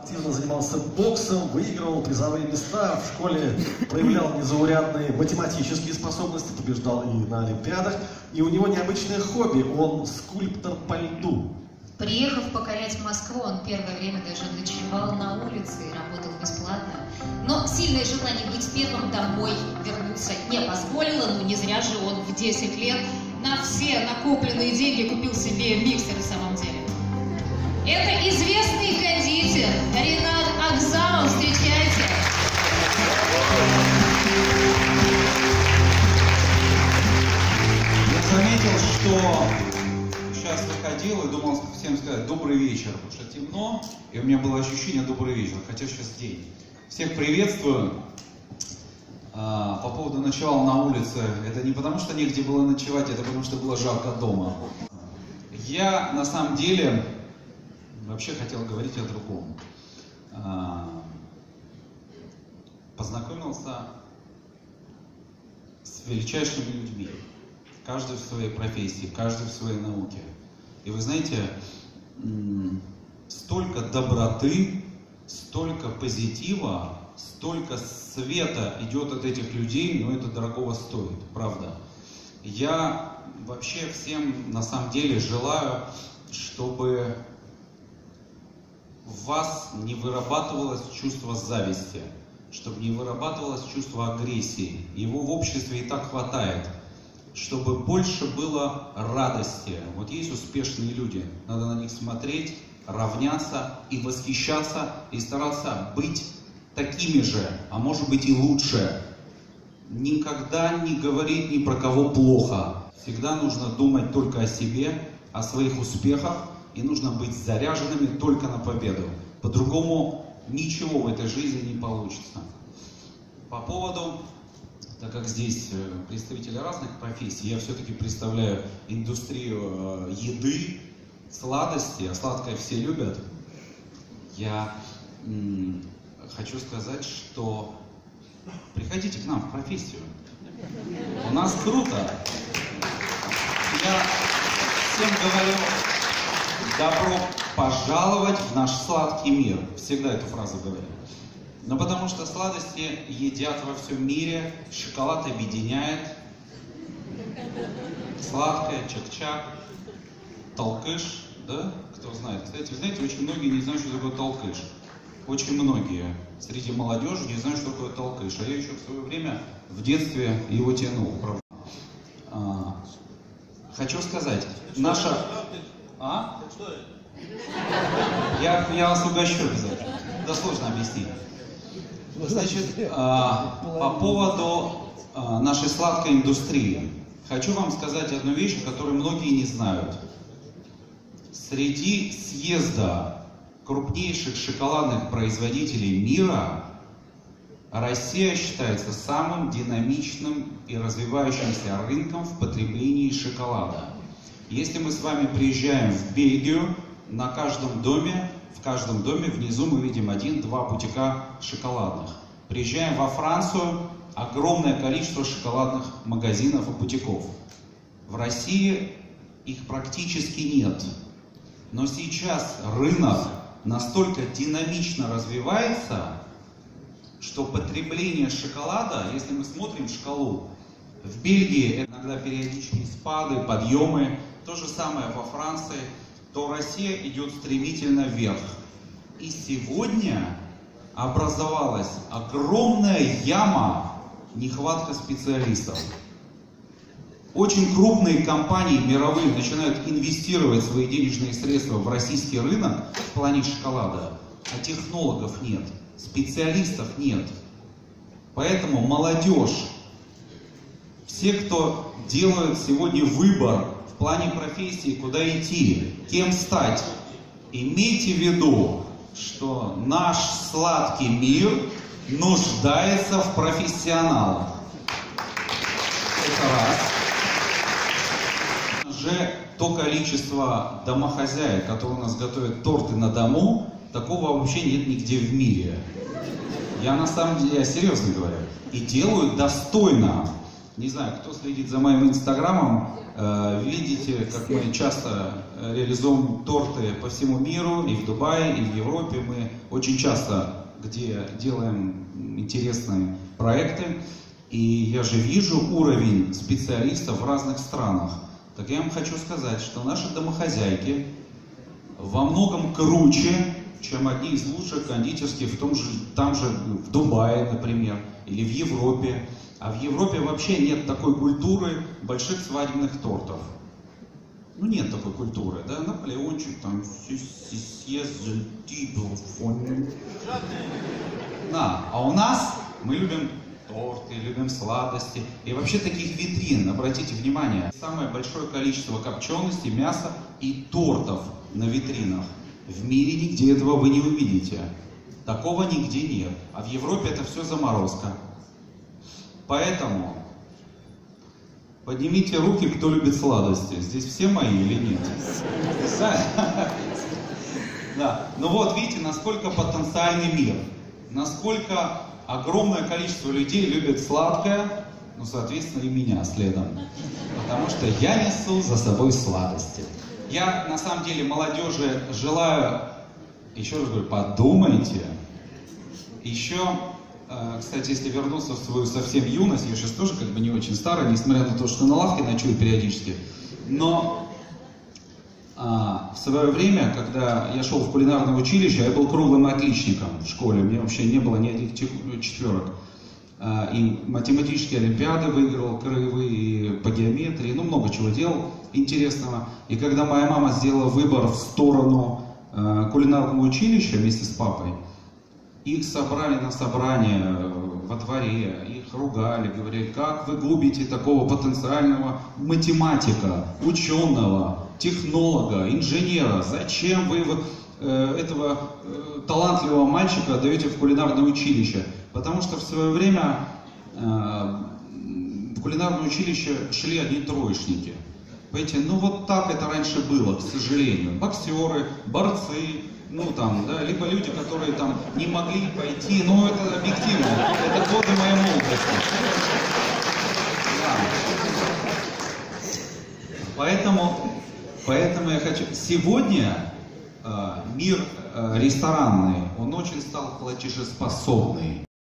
Активно занимался боксом, выигрывал призовые места, в школе проявлял незаурядные математические способности, побеждал и на олимпиадах. И у него необычное хобби, он скульптор по льду. Приехав покорять Москву, он первое время даже ночевал на улице и работал бесплатно. Но сильное желание быть первым домой вернуться не позволило, но не зря же он в 10 лет на все накопленные деньги купил себе миксер в самом деле. Это известный кондитер Ренат Агзамов, встречайте! Я заметил, что сейчас выходил и думал всем сказать добрый вечер, потому что темно, и у меня было ощущение добрый вечер, хотя сейчас день. Всех приветствую. По поводу ночевал на улице, это не потому что негде было ночевать, это потому что было жарко дома. Я на самом деле вообще хотел говорить о другом. Познакомился с величайшими людьми, каждый в своей профессии, каждый в своей науке. И вы знаете, столько доброты, столько позитива, столько света идет от этих людей, но это дорогого стоит, правда. Я вообще всем на самом деле желаю, чтобы в вас не вырабатывалось чувство зависти, чтобы не вырабатывалось чувство агрессии. Его в обществе и так хватает. Чтобы больше было радости. Вот есть успешные люди, надо на них смотреть, равняться и восхищаться, и стараться быть такими же, а может быть и лучше. Никогда не говорить ни про кого плохо. Всегда нужно думать только о себе, о своих успехах, и нужно быть заряженными только на победу. По-другому ничего в этой жизни не получится. По поводу, так как здесь представители разных профессий, я все-таки представляю индустрию еды, сладости, а сладкое все любят. Я хочу сказать, что приходите к нам в профессию. У нас круто. Я всем говорю, добро пожаловать в наш сладкий мир. Всегда эту фразу говорю. Но потому что сладости едят во всем мире, шоколад объединяет. Сладкое, чак-чак, толкыш, да? Кто знает? Кстати, вы знаете, очень многие не знают, что такое толкыш. Очень многие среди молодежи не знают, что такое толкыш. А я еще в свое время в детстве его тянул. Хочу сказать, наша... А? Я вас угощу обязательно. Да сложно объяснить. Значит, по поводу нашей сладкой индустрии. Хочу вам сказать одну вещь, которую многие не знают. Среди съезда крупнейших шоколадных производителей мира Россия считается самым динамичным и развивающимся рынком в потреблении шоколада. Если мы с вами приезжаем в Бельгию, в каждом доме внизу мы видим 1-2 бутика шоколадных. Приезжаем во Францию, огромное количество шоколадных магазинов и бутиков. В России их практически нет. Но сейчас рынок настолько динамично развивается, что потребление шоколада, если мы смотрим шкалу, в Бельгии это иногда периодические спады, подъемы, то же самое во Франции, то Россия идет стремительно вверх. И сегодня образовалась огромная яма, нехватка специалистов. Очень крупные компании мировые начинают инвестировать свои денежные средства в российский рынок в плане шоколада, а технологов нет, специалистов нет. Поэтому молодежь, все, кто делают сегодня выбор в плане профессии, куда идти, кем стать, имейте в виду, что наш сладкий мир нуждается в профессионалах. Это раз. Же то количество домохозяек, которые у нас готовят торты на дому, такого вообще нет нигде в мире. Я на самом деле, я серьезно говорю. И делают достойно. Не знаю, кто следит за моим инстаграмом, видите, как мы часто реализуем торты по всему миру, и в Дубае, и в Европе. Мы очень часто где делаем интересные проекты. И я же вижу уровень специалистов в разных странах. Так я вам хочу сказать, что наши домохозяйки во многом круче, чем одни из лучших кондитерских там же в Дубае, например, или в Европе. А в Европе вообще нет такой культуры больших свадебных тортов. Ну нет такой культуры, да, Наполеончик, там, да, а у нас мы любим торты, любим сладости. И вообще таких витрин, обратите внимание, самое большое количество копчености, мяса и тортов на витринах. В мире нигде этого вы не увидите. Такого нигде нет. А в Европе это все заморозка. Поэтому поднимите руки, кто любит сладости. Здесь все мои или нет? Да. Ну вот, видите, насколько потенциальный мир. Насколько огромное количество людей любит сладкое, ну, соответственно, и меня следом. Потому что я несу за собой сладости. Я, на самом деле, молодежи желаю, еще раз говорю, подумайте. Еще, кстати, если вернуться в свою совсем юность, я сейчас тоже как бы не очень старый, несмотря на то, что на лавке ночую периодически. Но в свое время, когда я шел в кулинарное училище, я был круглым отличником в школе. У меня вообще не было ни одних четверок. И математические олимпиады выиграл, краевые, и по геометрии, ну много чего делал интересного. И когда моя мама сделала выбор в сторону кулинарного училища вместе с папой, их собрали на собрание во дворе, их ругали, говорили, как вы губите такого потенциального математика, ученого, технолога, инженера, зачем вы этого талантливого мальчика отдаете в кулинарное училище? Потому что в свое время в кулинарное училище шли одни троечники. Понимаете, ну вот так это раньше было, к сожалению. Боксеры, борцы, ну там, да, либо люди, которые там не могли пойти, ну это объективно, это годы моей молодости. Да. Поэтому я хочу... Сегодня мир ресторанный, он очень стал платежеспособный.